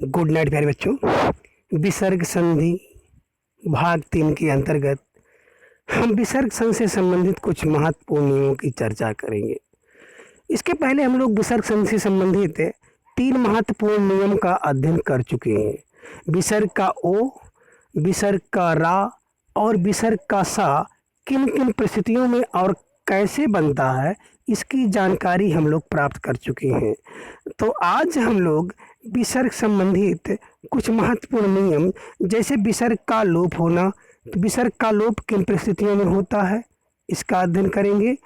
Good night प्यारे बच्चों। विसर्ग संधि भाग 3 के अंतर्गत हम विसर्ग संधि से संबंधित कुछ महत्वपूर्ण नियमों की चर्चा करेंगे। इसके पहले हम लोग विसर्ग संधि से संबंधित 3 महत्वपूर्ण नियम का अध्ययन कर चुके हैं। विसर्ग का ओ, विसर्ग का रा और विसर्ग का सा किन किन परिस्थितियों में और कैसे बनता है, इसकी जानकारी हम लोग प्राप्त कर चुके हैं। तो आज हम लोग विसर्ग संबंधित कुछ महत्वपूर्ण नियम, जैसे विसर्ग का लोप होना, तो विसर्ग का लोप किन परिस्थितियों में होता है, इसका अध्ययन करेंगे।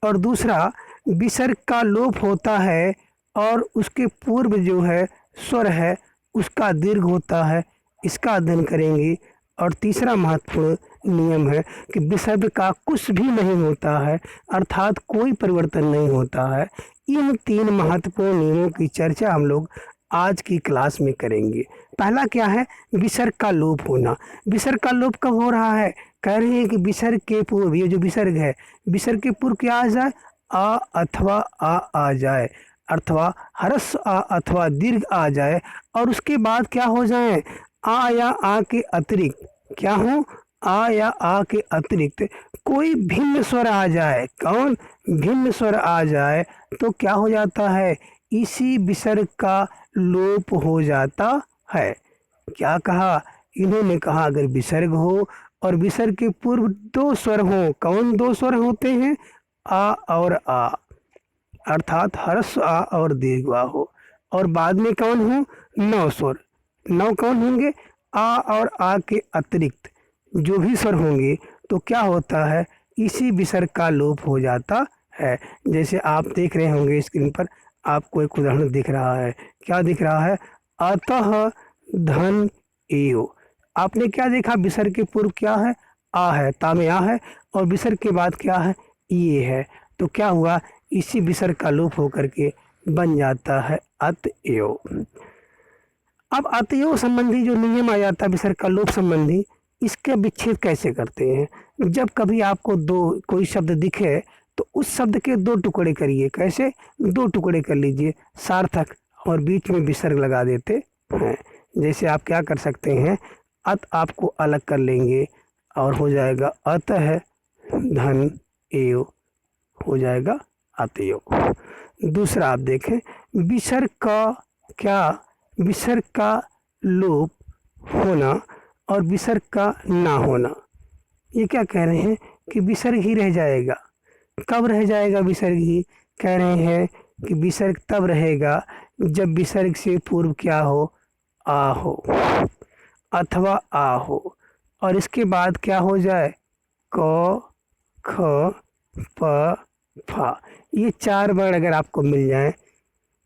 और दूसरा, विसर्ग का लोप होता है और उसके पूर्व जो है स्वर है उसका दीर्घ होता है, इसका अध्ययन करेंगे। और तीसरा महत्वपूर्ण नियम है कि विसर्ग का कुछ भी नहीं होता है, अर्थात कोई परिवर्तन नहीं होता है। इन 3 महत्वपूर्ण नियमों की चर्चा हम लोग आज की क्लास में करेंगे। पहला क्या है? विसर्ग का लोप होना। विसर्ग का लोप कब हो रहा है? कह रहे हैं कि विसर्ग के पूर्व, ये जो विसर्ग है, विसर्ग के पूर्व क्या आ जाए? आ अथवा आ जाए, अथवा ह्रस्व आ अथवा दीर्घ आ जाए। और उसके बाद क्या हो जाए? आ या आ के अतिरिक्त क्या हो? आ या आ के अतिरिक्त कोई भिन्न स्वर आ जाए। कौन? भिन्न स्वर आ जाए तो क्या हो जाता है? इसी विसर्ग का लोप हो जाता है। क्या कहा इन्होंने? कहा अगर विसर्ग हो और विसर्ग के पूर्व 2 स्वर हो। कौन 2 स्वर होते हैं? आ और आ, अर्थात ह्रस्व आ और दीर्घ आ हो। और बाद में कौन हो? 9 स्वर। 9 कौन होंगे? आ और आ के अतिरिक्त जो भी स्वर होंगे तो क्या होता है? इसी विसर्ग का लोप हो जाता है। जैसे आप देख रहे होंगे स्क्रीन पर, आपको एक उदाहरण दिख रहा है। क्या दिख रहा है? अतः धन एयो। आपने क्या देखा? विसर्ग के पूर्व क्या है? आ है, ता में आ है, और विसर्ग के बाद क्या है? ये है। तो क्या हुआ? इसी विसर्ग का लोप होकर के बन जाता है अतएव। अब अतएव संबंधी जो नियम आ जाता है विसर्ग का लोप संबंधी, इसके विच्छेद कैसे करते हैं? जब कभी आपको कोई शब्द दिखे तो उस शब्द के 2 टुकड़े करिए। कैसे? 2 टुकड़े कर लीजिए सार्थक, और बीच में विसर्ग लगा देते हैं। जैसे आप क्या कर सकते हैं? अत आपको अलग कर लेंगे और हो जाएगा अतः धन एव, हो जाएगा अतएव। दूसरा आप देखें, विसर्ग का क्या? विसर्ग का लोप होना और विसर्ग का ना होना। ये क्या कह रहे हैं? कि विसर्ग ही रह जाएगा। कब रह जाएगा विसर्ग ही? कह रहे हैं कि विसर्ग तब रहेगा जब विसर्ग से पूर्व क्या हो? आ हो अथवा आ हो, और इसके बाद क्या हो जाए? क ख प फा। ये 4 वर्ण अगर आपको मिल जाए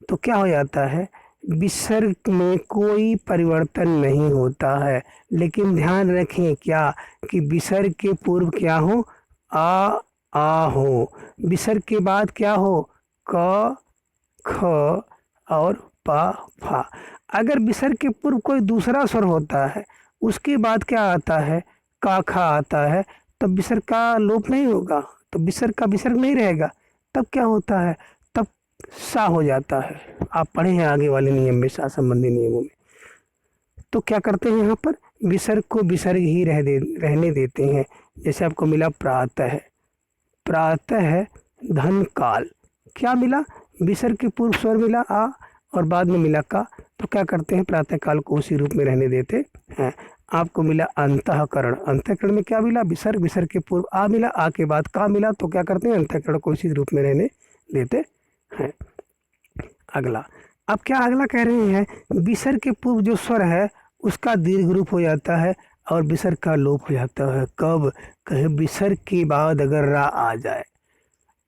तो क्या हो जाता है? विसर्ग में कोई परिवर्तन नहीं होता है। लेकिन ध्यान रखें क्या? कि विसर्ग के पूर्व क्या हो? आ हो। विसर्ग के बाद क्या हो? क ख और प फा। अगर विसर्ग के पूर्व कोई दूसरा स्वर होता है, उसके बाद क्या आता है? का खा आता है, तब विसर्ग का लोप नहीं होगा, तो विसर्ग का विसर्ग नहीं रहेगा। तब क्या होता है? तब सा हो जाता है। आप पढ़े हैं आगे वाले नियम में, सा संबंधी नियमों में। तो क्या करते हैं यहाँ पर? विसर्ग को विसर्ग ही रहने देते हैं। जैसे आपको मिला प्रातः, प्रातः धन काल। क्या मिला? विसर्ग के पूर्व स्वर मिला आ और बाद में मिला का, तो क्या करते हैं? प्रातः काल को उसी रूप में रहने देते हैं। आपको मिला अंतःकरण। अंतःकरण में क्या मिला? विसर्ग, विसर्ग के पूर्व आ मिला, आ के बाद का मिला, तो क्या करते हैं? अंतःकरण को उसी रूप में रहने देते हैं। अगला, अब क्या अगला कह रहे हैं? विसर्ग के पूर्व जो स्वर है उसका दीर्घ रूप हो जाता है और विसर्ग का लोप हो जाता है। कब? कहे विसर्ग के बाद अगर रा आ जाए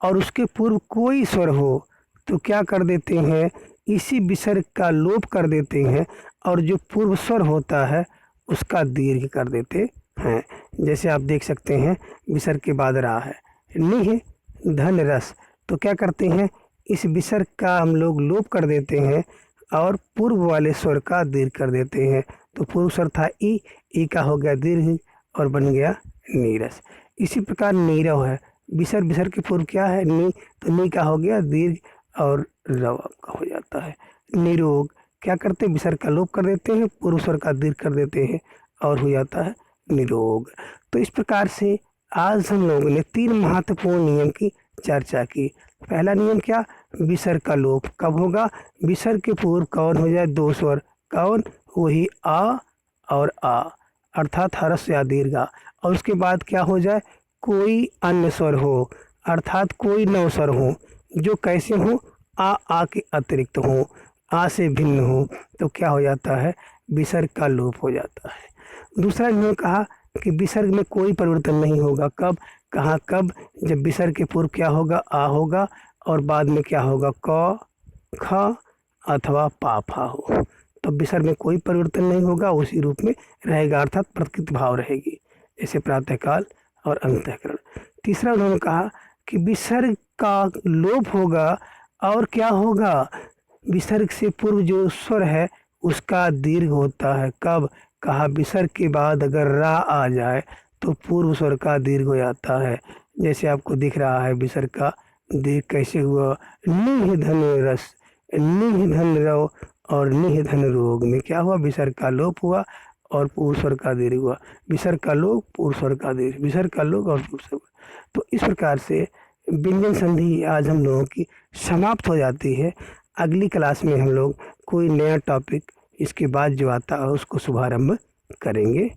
और उसके पूर्व कोई स्वर हो तो क्या कर देते हैं? इसी विसर्ग का लोप कर देते हैं और जो पूर्व स्वर होता है उसका दीर्घ कर देते हैं। जैसे आप देख सकते हैं विसर्ग के बाद रा है, निह धन रस, तो क्या करते हैं? इस विसर्ग का हम लोग लोप कर देते हैं और पूर्व वाले स्वर का दीर्घ कर देते हैं। तो पूर्व स्वर था ई का हो गया दीर्घ और बन गया नीरस। इसी प्रकार नीरव है, विसर्ग के पूर्व क्या है? नी, तो नी का हो गया दीर्घ और रव आपका हो जाता है निरोग। क्या करते हैं, विसर्ग का लोप कर देते हैं, पूर्व स्वर का दीर्घ कर देते हैं और हो जाता है निरोग। तो इस प्रकार से आज हम लोगों ने 3 महत्वपूर्ण नियम की चर्चा की। पहला नियम क्या, विसर्ग का लोप कब होगा, विसर्ग के पूर्व कौन हो जाए, 2 स्वर, कौन, वही आ और आ, अर्थात ह्रस्व या दीर्घ। और उसके बाद क्या हो जाए, कोई अन्य स्वर हो, अर्थात कोई 9 स्वर हो, जो कैसे हो, आ के अतिरिक्त हो, आ से भिन्न हो, तो क्या हो जाता है, विसर्ग का लोप हो जाता है। दूसरा नियम कहा कि विसर्ग में कोई परिवर्तन नहीं होगा, कब, कहाँ, कब, जब विसर्ग के पूर्व क्या होगा, आ होगा और बाद में क्या होगा, क, ख अथवा पा, फा हो, तो विसर्ग में कोई परिवर्तन नहीं होगा, उसी रूप में रहेगा, अर्थात प्रकृति भाव रहेगी, जैसे प्रातःकाल और अंतःकरण। तीसरा उन्होंने कहा कि विसर्ग का लोप होगा और क्या होगा, विसर्ग से पूर्व जो स्वर है उसका दीर्घ होता है, कब, कहा विसर्ग के बाद अगर रा आ जाए तो पूर्व स्वर का दीर्घ हो जाता है। जैसे आपको दिख रहा है विसर्ग का दीर्घ कैसे हुआ, निह धन रस, निह धन रव और निह धन रोग में क्या हुआ, विसर्ग का लोप हुआ और पूर्व स्वर का दीर्घ हुआ, विसर्ग का लोप, पूर्व स्वर का दीर्घ, विसर्ग का लोप और पूर्व स्वर। तो इस प्रकार से व्यंजन संधि आज हम लोगों की समाप्त हो जाती है। अगली क्लास में हम लोग कोई नया टॉपिक इसके बाद जो आता है उसको शुभारंभ करेंगे।